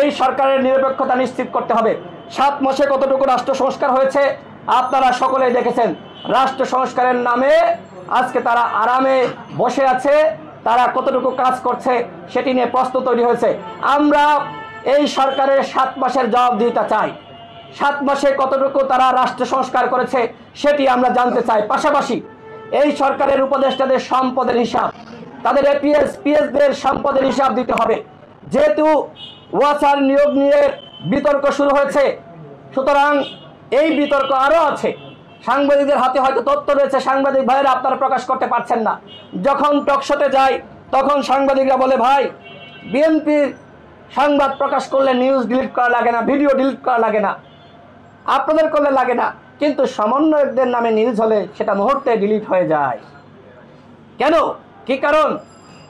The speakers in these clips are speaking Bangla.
এই সরকারের নিরপেক্ষতা নিশ্চিত করতে হবে। 7 মাসে কতটুকু রাষ্ট্র সংস্কার হয়েছে আপনারা সকলেই দেখেছেন। রাষ্ট্র সংস্কারের নামে আজকে তারা আরামে বসে আছে, তারা কতটুকু কাজ করছে সেটি নিয়ে প্রশ্ন তৈরি হয়েছে। আমরা এই সরকারের 7 মাসের জবাবদিহিতা চাই। 7 মাসে কতটুকু তারা রাষ্ট্র সংস্কার করেছে সেটি আমরা জানতে চাই। পাশাপাশি এই সরকারের উপদেষ্টাদের সম্পদের হিসাব, তাদের এপিএস পিএসদের সম্পদের হিসাব দিতে হবে। যেহেতু ওয়াসার নিয়োগ নিয়ে বিতর্ক শুরু হয়েছে, সুতরাং এই বিতর্ক আরও আছে। সাংবাদিকদের হাতে হয়তো তথ্য রয়েছে, সাংবাদিক ভাইয়েরা আপনারা প্রকাশ করতে পারছেন না। যখন টকশোতে যায় তখন সাংবাদিকরা বলে, ভাই বিএনপির সংবাদ প্রকাশ করলে নিউজ ডিলিট করা লাগে না, ভিডিও ডিলিট করা লাগে না, আপনাদের করলে লাগে না, কিন্তু সমন্বয়কদের নামে নিউজ হলে সেটা মুহূর্তে ডিলিট হয়ে যায়। কেন? কি কারণ?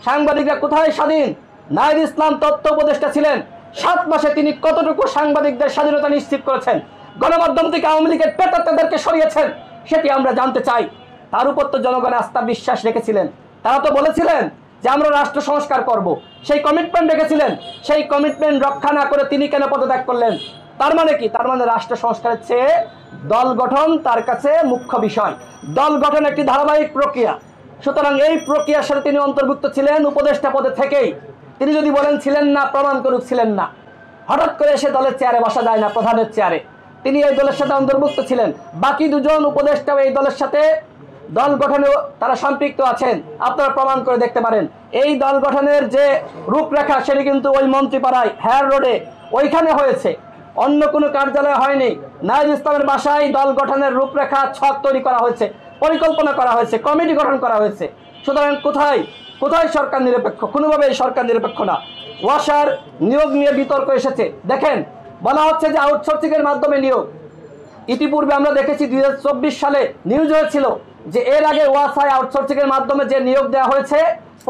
সাংবাদিকরা কোথায় স্বাধীন? নাহিদ ইসলাম তথ্য উপদেষ্টা ছিলেন, 7 মাসে তিনি কতটুকু সাংবাদিকদের স্বাধীনতা নিশ্চিত করেছেন, গণমাধ্যম থেকে আওয়ামী লীগের প্রেতাত্মাদেরকে সরিয়েছেন, সেটি আমরা জানতে চাই। তার উপর তো জনগণ আস্থা বিশ্বাস রেখেছিলেন। তারা তো বলেছিলেন যে আমরা রাষ্ট্র সংস্কার করব, সেই কমিটমেন্ট রেখেছিলেন। সেই কমিটমেন্ট রক্ষা না করে তিনি কেন পদত্যাগ করলেন? তার মানে কি? তার মানে রাষ্ট্র সংস্কারের চেয়ে দল গঠন তার কাছে মুখ্য বিষয়। দল গঠন একটি ধারাবাহিক প্রক্রিয়া, সুতরাং এই প্রক্রিয়ার সাথে তিনি অন্তর্ভুক্ত ছিলেন উপদেষ্টা পদে থেকেই। তিনি যদি বলেন ছিলেন না, প্রমাণ করুক ছিলেন না। হঠাৎ করে এসে দলের চেয়ারে বসা যায় না, প্রধানের চেয়ারে। তিনি এই দলের সাথে অন্তর্ভুক্ত ছিলেন। বাকি 2 জন উপদেষ্টাও এই দলের সাথে দল গঠনেও তারা সম্পৃক্ত আছেন, আপনারা প্রমাণ করে দেখতে পারেন। এই দল গঠনের যে রূপরেখা সেটি কিন্তু ওই মন্ত্রীপাড়ায় হেয়ার রোডে ওইখানে হয়েছে, অন্য কোনো কার্যালয়ে হয়নি। নাহিদ ইসলামের বাসায় দল গঠনের রূপরেখা ছক তৈরি করা হয়েছে, পরিকল্পনা করা হয়েছে, কমিটি গঠন করা হয়েছে। সুতরাং কোথায় কোথায় সরকার নিরপেক্ষ? কোনোভাবেই সরকার নিরপেক্ষ না। ওয়াসার নিয়োগ নিয়ে বিতর্ক এসেছে। দেখেন, বলা হচ্ছে যে আউটসোর্সিং এর মাধ্যমে নিয়োগ। ইতিপূর্বে আমরা দেখেছি 2024 সালে নিউজ হয়েছিল যে এর আগে ওয়াসায় আউটসোর্সিং এর মাধ্যমে যে নিয়োগ দেওয়া হয়েছে,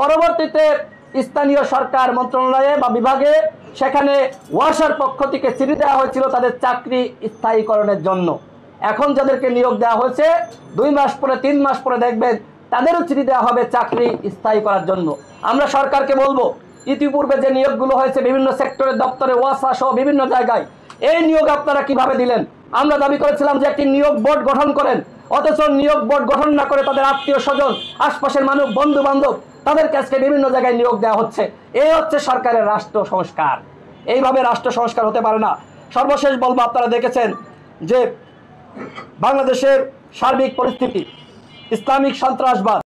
পরবর্তীতে স্থানীয় সরকার মন্ত্রণালয়ে বা বিভাগে সেখানে ওয়াসার পক্ষ থেকে চিঠি দেওয়া হয়েছিল তাদের চাকরি স্থায়ীকরণের জন্য। এখন যাদেরকে নিয়োগ দেওয়া হয়েছে 2 মাস পরে 3 মাস পরে দেখবেন তাদেরও চিঠি দেওয়া হবে চাকরি স্থায়ী করার জন্য। আমরা সরকারকে বলবো, ইতিপূর্বে যে নিয়োগগুলো হয়েছে বিভিন্ন সেক্টরের দপ্তরে, ওয়াসা সহ বিভিন্ন জায়গায়, এই নিয়োগ আপনারা কিভাবে দিলেন? আমরা দাবি করেছিলাম যে একটি নিয়োগ বোর্ড গঠন করেন, অথচ নিয়োগ বোর্ড গঠন না করে তাদের আত্মীয় স্বজন, আশপাশের মানুষ, বন্ধু বান্ধব, তাদের কাছে বিভিন্ন জায়গায় নিয়োগ দেওয়া হচ্ছে। এই হচ্ছে সরকারের রাষ্ট্র সংস্কার। এইভাবে রাষ্ট্র সংস্কার হতে পারে না। সর্বশেষ বলবো, আপনারা দেখেছেন যে বাংলাদেশের সার্বিক পরিস্থিতি, ইসলামিক সন্ত্রাসবাদ